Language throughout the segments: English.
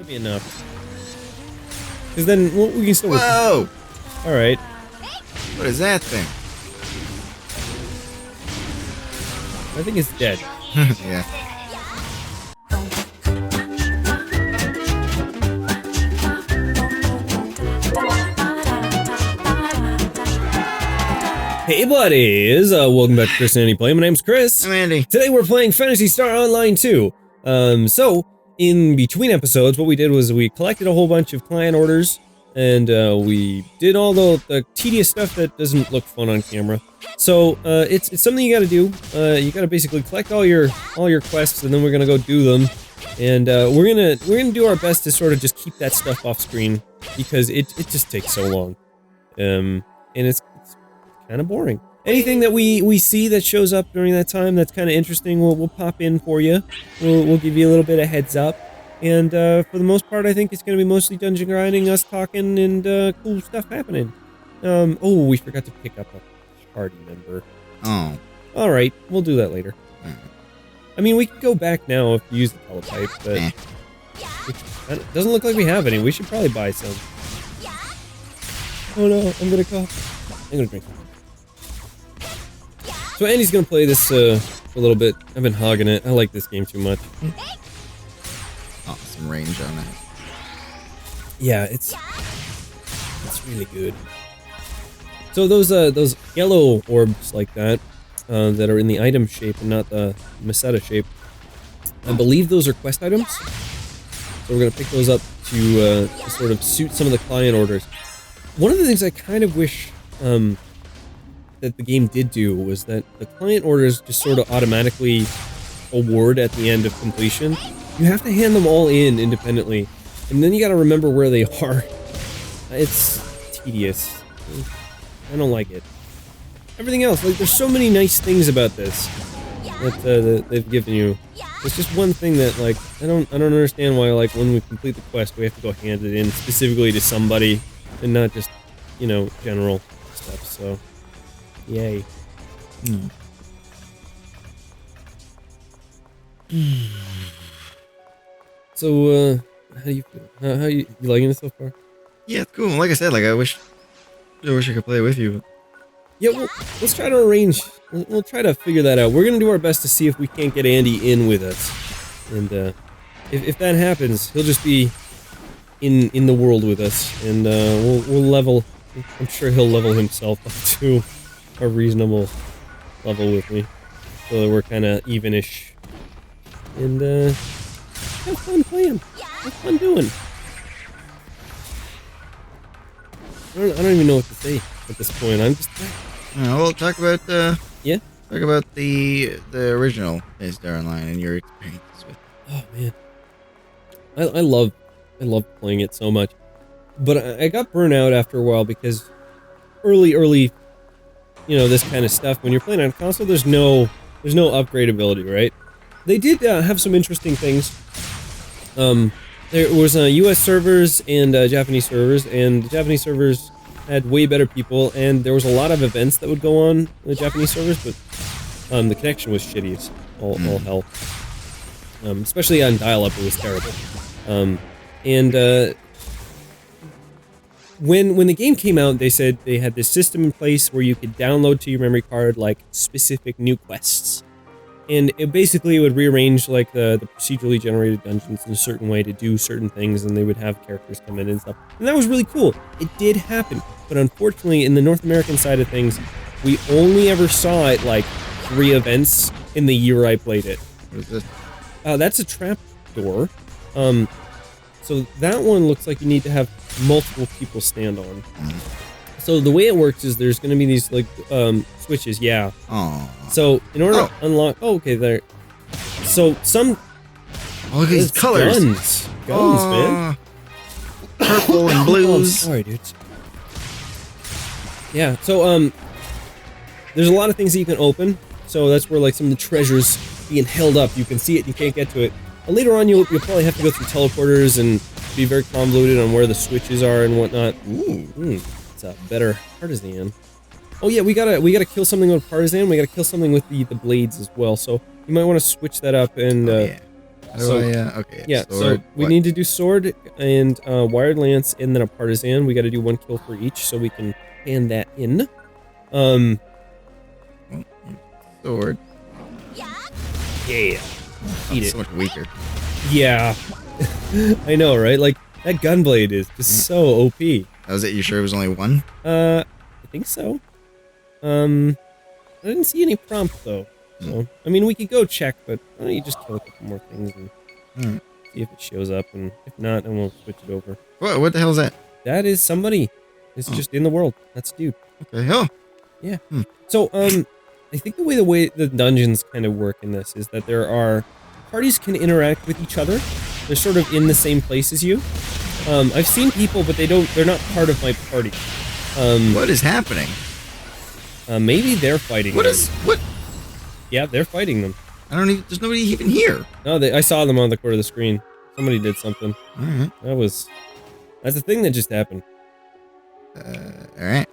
That'd be enough. Because then we can still... Whoa! Alright. What is that thing? I think it's dead. Yeah. Hey buddies, welcome back to Chris and Andy Play. My name's Chris. I'm Andy. Today we're playing Phantasy Star Online 2. So, in between episodes, what we did was we collected a whole bunch of client orders, and we did all the tedious stuff that doesn't look fun on camera. So, it's something you gotta do. You gotta basically collect all your quests, and then we're gonna go do them. And we're gonna do our best to sort of just keep that stuff off screen, because it just takes so long. And it's kind of boring. Anything that we see that shows up during that time that's kind of interesting, we'll pop in for you. We'll give you a little bit of heads up. And for the most part, I think it's going to be mostly dungeon grinding, us talking, and cool stuff happening. Oh, we forgot to pick up a party member. Oh. Alright, we'll do that later. I mean, we can go back now if you use the teletype, but it doesn't look like we have any. We should probably buy some. Oh no, I'm gonna cough. I'm gonna drink some. So Andy's gonna play this for a little bit. I've been hogging it. I like this game too much. Oh, some range on it. Yeah, it's really good. So those yellow orbs like that that are in the item shape and not the Meseta shape, I believe those are quest items. So we're gonna pick those up to sort of suit some of the client orders. One of the things I kind of wish that the game did do was that the client orders just sort of automatically award at the end of completion. You have to hand them all in independently, and then you gotta remember where they are. It's tedious. I don't like it. Everything else, like, there's so many nice things about this that they've given you. It's just one thing that, like, I don't understand why, like, when we complete the quest, we have to go hand it in specifically to somebody and not just, you know, general stuff, so... Yay. So, how do you feel? How you liking it so far? Yeah, it's cool. Like I said, like I wish I could play with you. Yeah, well, let's try to arrange. We'll try to figure that out. We're gonna do our best to see if we can't get Andy in with us, and if that happens, he'll just be in the world with us, and we'll level. I'm sure he'll level himself up to a reasonable level with me, so that we're kind of evenish, and have fun playing, have fun doing. I don't even know what to say at this point. I'm just... We'll talk about yeah? Talk about the original Phantasy Star Online and your experiences with it. Oh man, I love playing it so much, but I got burnt out after a while because early, you know, this kind of stuff, when you're playing on console, there's no upgradability, right? They did have some interesting things. There was US servers and Japanese servers, and the Japanese servers had way better people, and there was a lot of events that would go on the Japanese servers, but the connection was shitty as all hell. Especially on dial-up, it was terrible. When the game came out, they said they had this system in place where you could download to your memory card, like, specific new quests. And it basically would rearrange, like, the procedurally generated dungeons in a certain way to do certain things, and they would have characters come in and stuff. And that was really cool. It did happen. But unfortunately, in the North American side of things, we only ever saw it, like, 3 events in the year I played it. What is this? That's a trap door. So that one looks like you need to have multiple people stand on. So the way it works is there's going to be these, like, switches, yeah. Oh. So in order to unlock... Oh, okay, there. So some... Oh, look at these colors. Guns, man. Purple and blues. Oh, I'm sorry, dude. Yeah, so, there's a lot of things that you can open. So that's where, like, some of the treasures being held up. You can see it, you can't get to it. And later on, you'll probably have to go through teleporters and be very convoluted on where the switches are and whatnot. Ooh. It's a better partisan. Oh yeah, we gotta kill something with partisan. We gotta kill something with the blades as well. So you might want to switch that up and How do So okay. yeah, Sword, so we what? need to do sword and wired lance, and then a partisan. We got to do 1 kill for each, so we can pan that in. Well, sword. Yeah, Oh, eat it's it. so much weaker. Yeah, I know, right? Like that gunblade is just so OP. That was it. You sure it was only 1? I think so. I didn't see any prompt though. So I mean, we could go check, but why don't you just kill a couple more things and see if it shows up, and if not, then we'll switch it over. What the hell is that? That is somebody. It's just in the world. That's a dude. Okay. Oh. Yeah. So, I think the way the dungeons kind of work in this is that there are parties can interact with each other. They're sort of in the same place as you. I've seen people, but they're not part of my party. What is happening? Maybe they're fighting What them. what? Yeah, they're fighting them. I don't even. There's nobody even here. No, I saw them on the corner of the screen. Somebody did something. All right. That's a thing that just happened. All right.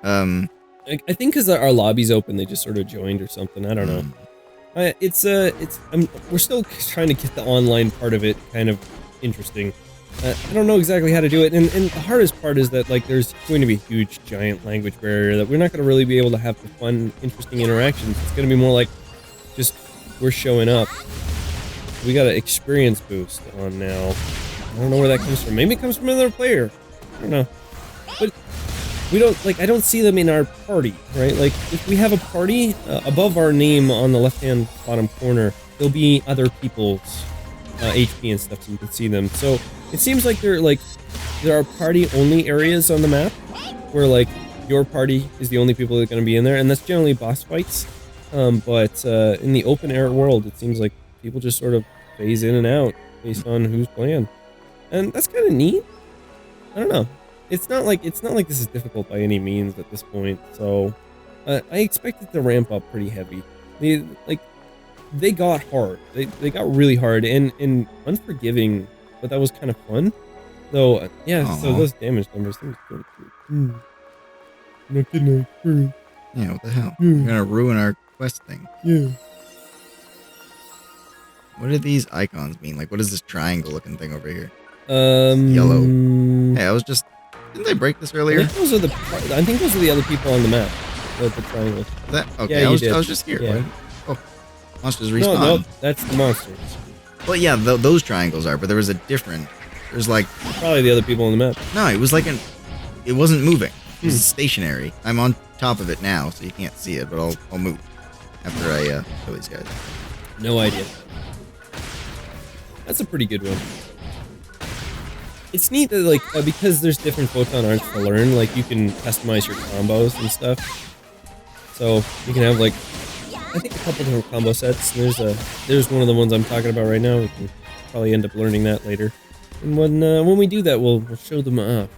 I think because our lobby's open, they just sort of joined or something. I don't know. We're still trying to get the online part of it kind of interesting. I don't know exactly how to do it, and the hardest part is that like there's going to be a huge, giant language barrier that we're not going to really be able to have the fun, interesting interactions. It's going to be more like just we're showing up. We got an experience boost on now. I don't know where that comes from. Maybe it comes from another player. I don't know. But we don't, like, I don't see them in our party, right? Like, if we have a party, above our name on the left-hand bottom corner, there'll be other people's HP and stuff so you can see them. So, it seems like there are party-only areas on the map, where, like, your party is the only people that are going to be in there, and that's generally boss fights. But in the open-air world, it seems like people just sort of phase in and out based on who's playing. And that's kind of neat. I don't know. It's not like this is difficult by any means at this point. So I expect it to ramp up pretty heavy. They got hard. They got really hard and unforgiving, but that was kind of fun. Though yeah. Aww. So those damage numbers. No kidding. Yeah. What the hell? You're gonna ruin our quest thing. Yeah. What do these icons mean? Like, what is this triangle-looking thing over here? Yellow. Hey, I was just. Didn't they break this earlier? I think those are the other people on the map. The triangle. That okay? Yeah, I did. was just here. Yeah. Oh, monsters respawn. No, that's the monsters. Well, yeah, those triangles are, but there was a different. There's like. Probably the other people on the map. No, it was like it wasn't moving. It was stationary. I'm on top of it now, so you can't see it, but I'll move after I kill these guys. No idea. That's a pretty good one. It's neat that, like, because there's different photon arts to learn, like, you can customize your combos and stuff. So, you can have, like, I think a couple different combo sets. There's one of the ones I'm talking about right now. We can probably end up learning that later. And when we do that, we'll show them off.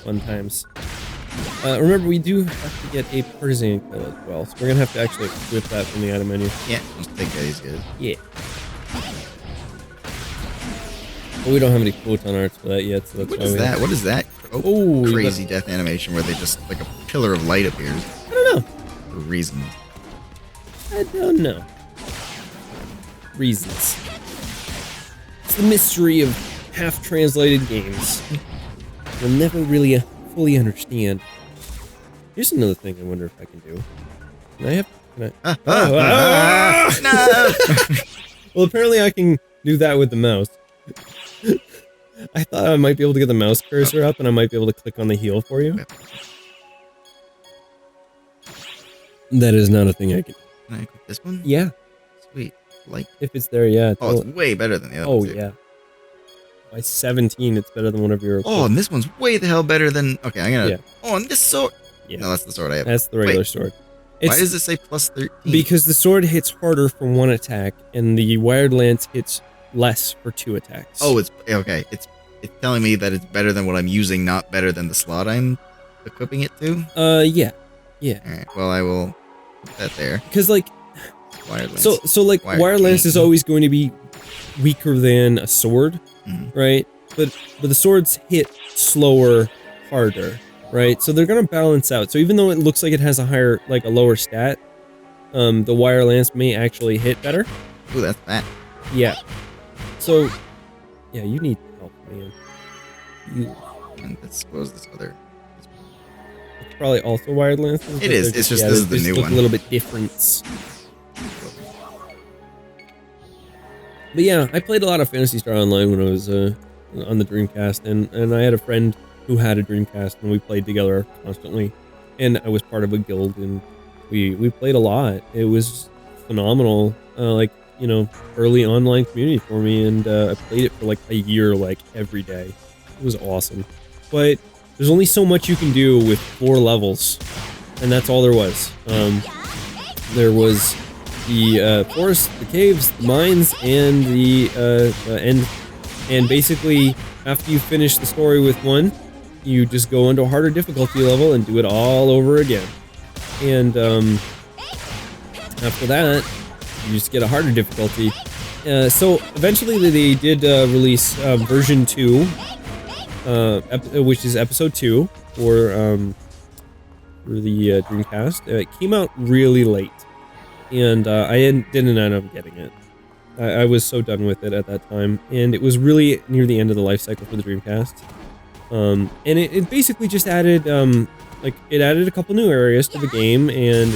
Fun times. Remember, we do have to get a partisan kill as well, so we're gonna have to actually equip that from the item menu. Yeah, let's take these guys. Yeah. But we don't have any photon arts for that yet, so that's What why is we that? What is that? Oh, crazy death animation where they just like a pillar of light appears. I don't know. For reasons. I don't know. Reasons. It's the mystery of half-translated games. We'll never really fully understand. Here's another thing I wonder if I can do. Can I? No! Well, apparently I can do that with the mouse. I thought I might be able to get the mouse cursor up and I might be able to click on the heal for you. That is not a thing I can. Can I equip this one? Yeah. Sweet. Like. If it's there, yeah. Oh, it's way better than the other Oh, one, too. yeah. By 17, it's better than whatever you're. Oh, and this one's way the hell better than. Okay, I'm gonna. Yeah. Oh, and this sword. Yeah. No, that's the sword I have. That's the regular Wait, sword. Why does it say plus 13? Because the sword hits harder for one attack, and the wired lance hits less for 2 attacks. Oh, it's okay. It's telling me that it's better than what I'm using, not better than the slot I'm equipping it to. Yeah. All right. Well, I will put that there. Because like, Wired lance. so like, wired lance is always going to be weaker than a sword, right? But the swords hit slower, harder, right? So they're gonna balance out. So even though it looks like it has a lower stat, the wire lance may actually hit better. Ooh, that's fat. Yeah. So, yeah, you need help, man. And I suppose this other. It's probably also wired lances. It is. It's just this is the new one. A little bit different. But yeah, I played a lot of Phantasy Star Online when I was on the Dreamcast, and I had a friend who had a Dreamcast, and we played together constantly. And I was part of a guild, and we played a lot. It was phenomenal, like, you know, early online community for me, and I played it for like a year, like every day. It was awesome. But there's only so much you can do with 4 levels, and that's all there was. There was the forest, the caves, the mines, and the and basically after you finish the story with one, you just go into a harder difficulty level and do it all over again. And after that, you just get a harder difficulty. So eventually they did release version 2, which is episode 2 for the Dreamcast. It came out really late, and I didn't end up getting it. I was so done with it at that time, and it was really near the end of the life cycle for the Dreamcast. And it basically just added, it added a couple new areas to the game, and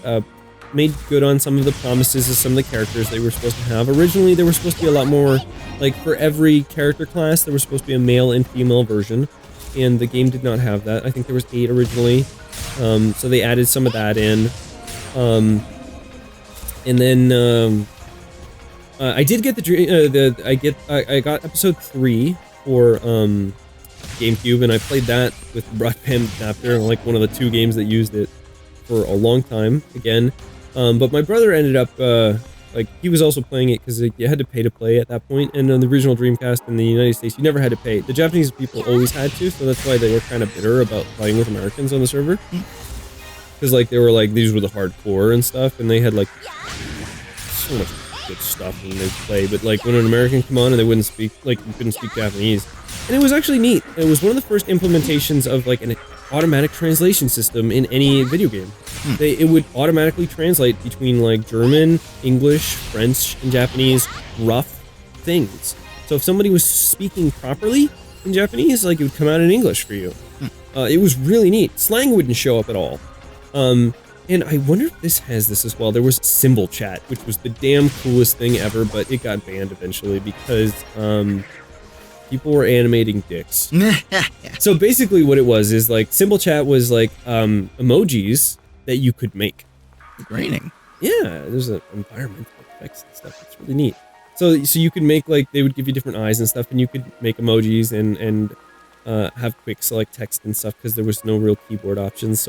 it made good on some of the promises of some of the characters they were supposed to have. Originally, there were supposed to be a lot more, like, for every character class, there was supposed to be a male and female version, and the game did not have that. I think there was 8 originally, so they added some of that in. And then, I did get I got episode 3 for, GameCube, and I played that with the broadband adapter, like one of the 2 games that used it for a long time, again. But my brother ended up, he was also playing it because you had to pay to play at that point, and on the original Dreamcast in the United States, you never had to pay. The Japanese people always had to, so that's why they were kind of bitter about playing with Americans on the server. Because, like, they were like, these were the hardcore and stuff, and they had, like, so much good stuff when they play, but, like, when an American come on and they wouldn't speak, like, you couldn't speak Japanese. And it was actually neat. It was one of the first implementations of, like, an automatic translation system in any video game. It would automatically translate between, like, German, English, French, and Japanese rough things. So if somebody was speaking properly in Japanese, like, it would come out in English for you. It was really neat. Slang wouldn't show up at all. And I wonder if this has this as well. There was symbol chat, which was the damn coolest thing ever, but it got banned eventually because, people were animating dicks. So basically what it was is, like, symbol chat was, like, emojis that you could make. Raining. Yeah, there's an environmental effects and stuff. It's really neat. So you could make, like, they would give you different eyes and stuff, and you could make emojis and have quick select text and stuff because there was no real keyboard options.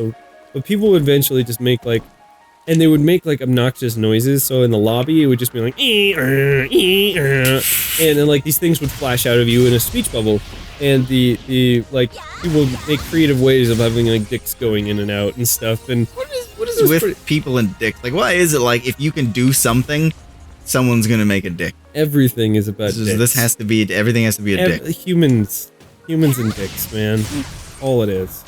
But people would eventually just make, like, and they would make, like, obnoxious noises. So in the lobby, it would just be like, and then, like, these things would flash out of you in a speech bubble. And like, people would make creative ways of having, like, dicks going in and out and stuff. And what is with people and dicks? Like, why is it like if you can do something, someone's gonna make a dick? Everything is about dicks. This has to be, everything has to be a dick. Humans and dicks, man. All it is.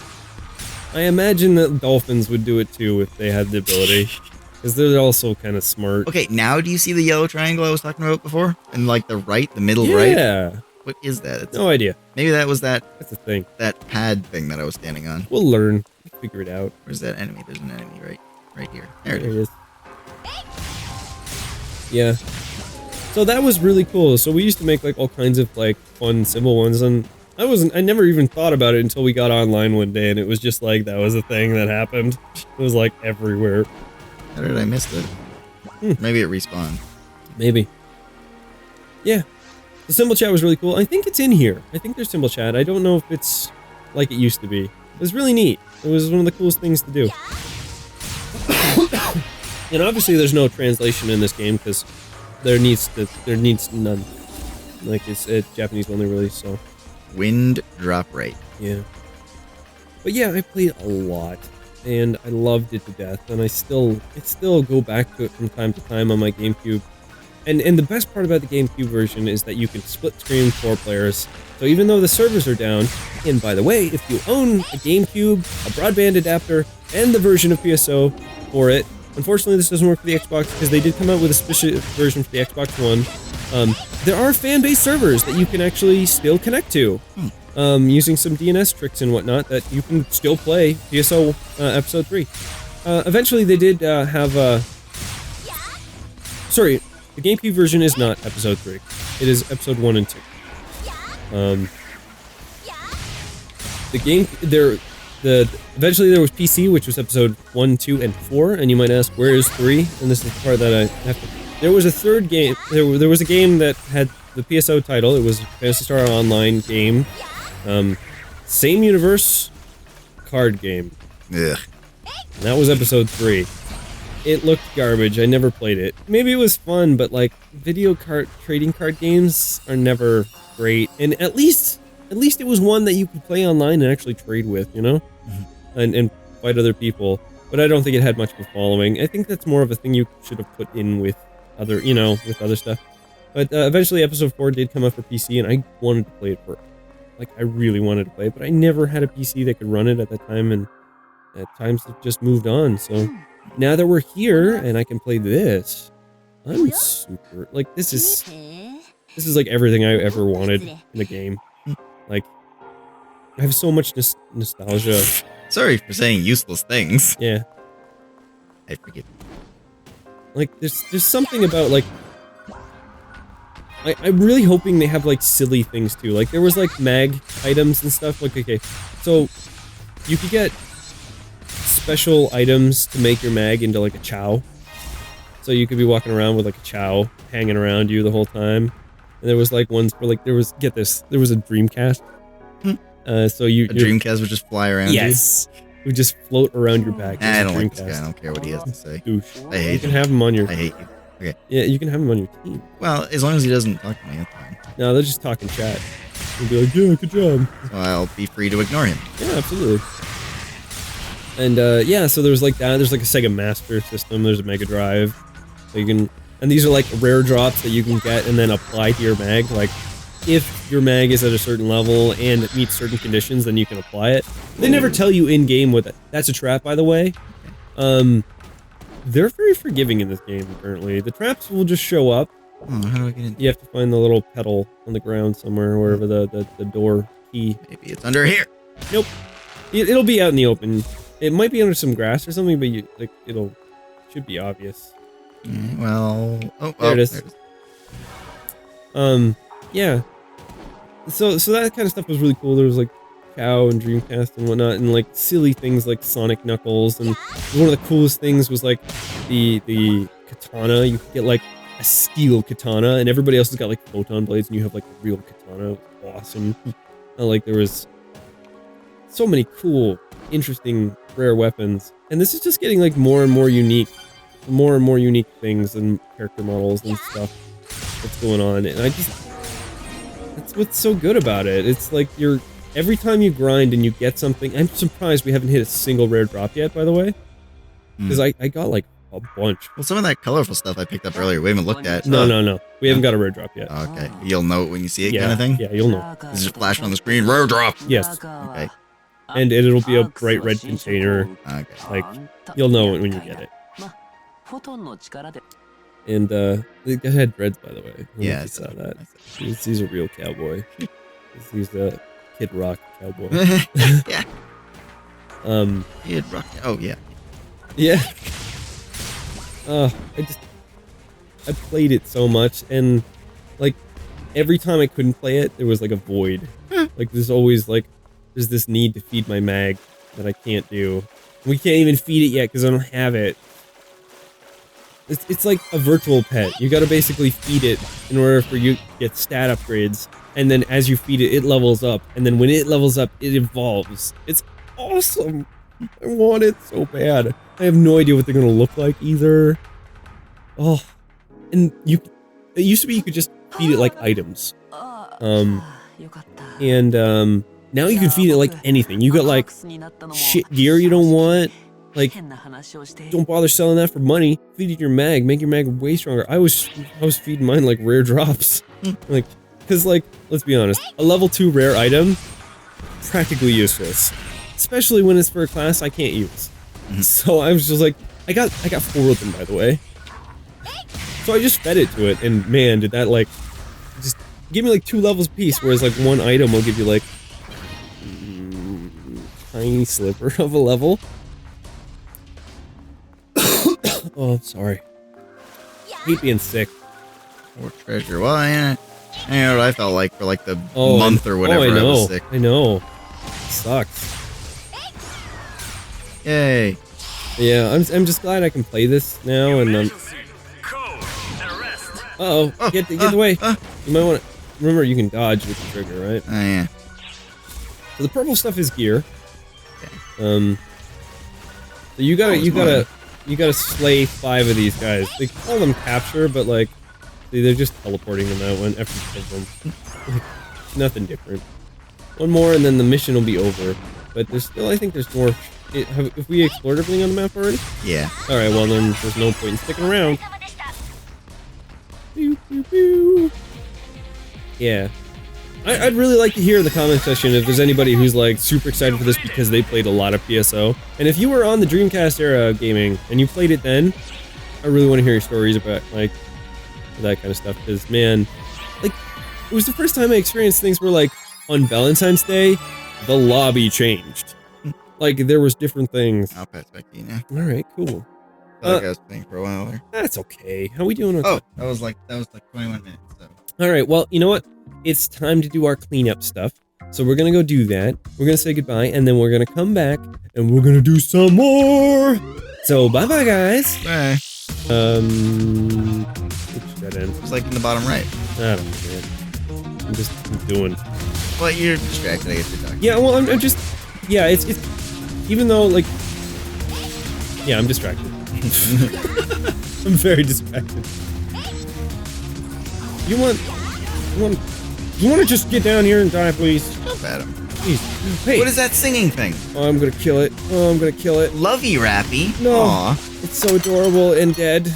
I imagine that dolphins would do it too if they had the ability, because they're also kind of smart. Okay, now do you see the yellow triangle I was talking about before? And, like, the middle right? Yeah. What is that? No idea. Maybe that was that. That's a thing. That pad thing that I was standing on. We'll learn. We'll figure it out. Where's that enemy? There's an enemy right here. There it is. Yeah. So that was really cool. So we used to make, like, all kinds of, like, fun symbol ones, and I never even thought about it until we got online one day, and it was just like, that was a thing that happened. It was, like, everywhere. How did I miss it? Maybe it respawned. Maybe. Yeah. The symbol chat was really cool. I think it's in here. I think there's symbol chat. I don't know if it's like it used to be. It was really neat. It was one of the coolest things to do. And obviously there's no translation in this game, because there needs none. Like, it's a Japanese only release, so... Wind drop rate. Yeah. But yeah, I played a lot, and I loved it to death, and I still go back to it from time to time on my GameCube. And the best part about the GameCube version is that you can split screen 4 players. So even though the servers are down, and by the way, if you own a GameCube, a broadband adapter, and the version of PSO for it, unfortunately this doesn't work for the Xbox, because they did come out with a special version for the Xbox One. There are fan-based servers that you can actually still connect to, using some DNS tricks and whatnot that you can still play CSoul Episode 3. Eventually they did have sorry, the GameCube version is not Episode 3. It is Episode 1 and 2. Eventually there was PC, which was Episode 1, 2, and 4, and you might ask, where is 3? And this is the part that I have to... There was a third game, there was a game that had the PSO title. It was a Phantasy Star Online game. Same universe, card game. Ugh. And that was Episode 3. It looked garbage, I never played it. Maybe it was fun, but like, trading card games are never great. And at least it was one that you could play online and actually trade with, you know? And fight other people. But I don't think it had much of a following. I think that's more of a thing you should have put in with other, you know, with other stuff. But eventually Episode 4 did come out for PC, and I wanted to play it for, like, I really wanted to play it, but I never had a PC that could run it at that time, and at times it just moved on. So now that we're here and I can play this, I'm super, like, this is like everything I ever wanted in a game. Like, I have so much nostalgia. Sorry for saying useless things. Yeah. I forget. Like, there's something about, like, I'm really hoping they have, like, silly things, too. Like, there was, like, mag items and stuff. Like, okay, so you could get special items to make your mag into, like, a chow. So you could be walking around with, like, a chow hanging around you the whole time. And there was, like, ones where, like, there was, get this, there was a Dreamcast. So a Dreamcast would just fly around you? Yes. It would just float around your back. I don't like this guy. I don't care what he has to say. Douche. I hate You can have him on your... I hate you. Okay. Yeah, you can have him on your team. Well, as long as he doesn't talk to me, that's fine. No, they'll just talk in chat. They'll be like, yeah, good job. So I'll be free to ignore him. Yeah, absolutely. And, yeah, so there's like that. There's like a Sega Master System. There's a Mega Drive. So you can... And these are like rare drops that you can get and then apply to your mag. Like, if your mag is at a certain level and it meets certain conditions, then you can apply it. They never tell you in-game with it. That's a trap, by the way. They're very forgiving in this game, apparently. The traps will just show up. Oh, how do I get in? You have to find the little pedal on the ground somewhere, wherever the door key. Maybe it's under here. Nope. It'll be out in the open. It might be under some grass or something, but should be obvious. Well, there it is. Yeah. So that kind of stuff was really cool. There was like Cow and Dreamcast and whatnot, and like silly things like Sonic Knuckles. And one of the coolest things was like the katana. You could get like a steel katana, and everybody else has got like photon blades, and you have like a real katana. It was awesome. Like there was so many cool, interesting, rare weapons, and this is just getting like more and more unique things and character models and stuff that's going on. And that's what's so good about it. It's like every time you grind and you get something. I'm surprised we haven't hit a single rare drop yet, by the way, because I got like a bunch. Well, some of that colorful stuff I picked up earlier, we haven't looked at. No. We haven't got a rare drop yet. Okay. You'll know it when you see it, kind of thing? Yeah, you'll know. This is just flash on the screen, rare drop. Yes. Okay. And it'll be a bright red container. Okay. Like, you'll know it when you get it. And it had dreads, by the way. I don't know if you saw that. He's a real cowboy. He's a Kid Rock cowboy. Yeah. Kid Rock. Oh yeah. Yeah. I played it so much, and like every time I couldn't play it, there was like a void. Like there's always like there's this need to feed my mag that I can't do. We can't even feed it yet because I don't have it. It's like a virtual pet. You gotta basically feed it in order for you to get stat upgrades, and then as you feed it, it levels up, and then when it levels up, it evolves. It's awesome. I want it so bad. I have no idea what they're gonna look like either. Oh, and it used to be you could just feed it like items. And now you can feed it like anything. You got like shit gear you don't want. Like, don't bother selling that for money. Feed it your mag, make your mag way stronger. I was feeding mine like rare drops. Like, cause like, let's be honest, a level 2 rare item, practically useless. Especially when it's for a class I can't use. So I was just like, I got 4 of them, by the way. So I just fed it to it, and man, did that like give me like 2 levels apiece, whereas like one item will give you like tiny sliver of a level. Oh, I'm sorry. Hate being sick. More treasure. Well, I know what I felt like for like the Oh, month or whatever. I know. I was sick. I know. Sucks. Yay. Yeah, I'm just glad I can play this now, and uh-oh, get the way. You might want to remember you can dodge with the trigger, right? Oh yeah. So the purple stuff is gear. Okay. So you gotta slay 5 of these guys. They call them capture, but like they're just teleporting them out when after you kill them. Like, nothing different. One more, and then the mission will be over. But there's still, I think there's more. Have we explored everything on the map already? Yeah. All right. Well, then there's no point in sticking around. Pew, pew, pew. Yeah. I'd really like to hear in the comment section if there's anybody who's like super excited for this because they played a lot of PSO. And if you were on the Dreamcast era of gaming and you played it then, I really want to hear your stories about like that kind of stuff. Because man, like it was the first time I experienced things where like on Valentine's Day, the lobby changed. Like there was different things. I'll pass back to you now. All right, cool. I felt like I was playing for a while there. That's okay. How we doing? Oh, that was like 21 minutes. So. All right. Well, you know what? It's time to do our cleanup stuff. So we're gonna go do that. We're gonna say goodbye, and then we're gonna come back, and we're gonna do some more. So bye-bye, guys. Bye. Which dead end? It's like in the bottom right. I don't know, man. I'm doing. Well, you're distracted. I guess you're talking. Yeah. Well, I'm just. Yeah. It's. Even though like. Yeah, I'm distracted. I'm very distracted. You want to just get down here and die, please? Jump at him. Please. Hey. What is that singing thing? Oh, I'm gonna kill it. Oh, I'm gonna kill it. Lovey Rappy. No. Aw. It's so adorable and dead.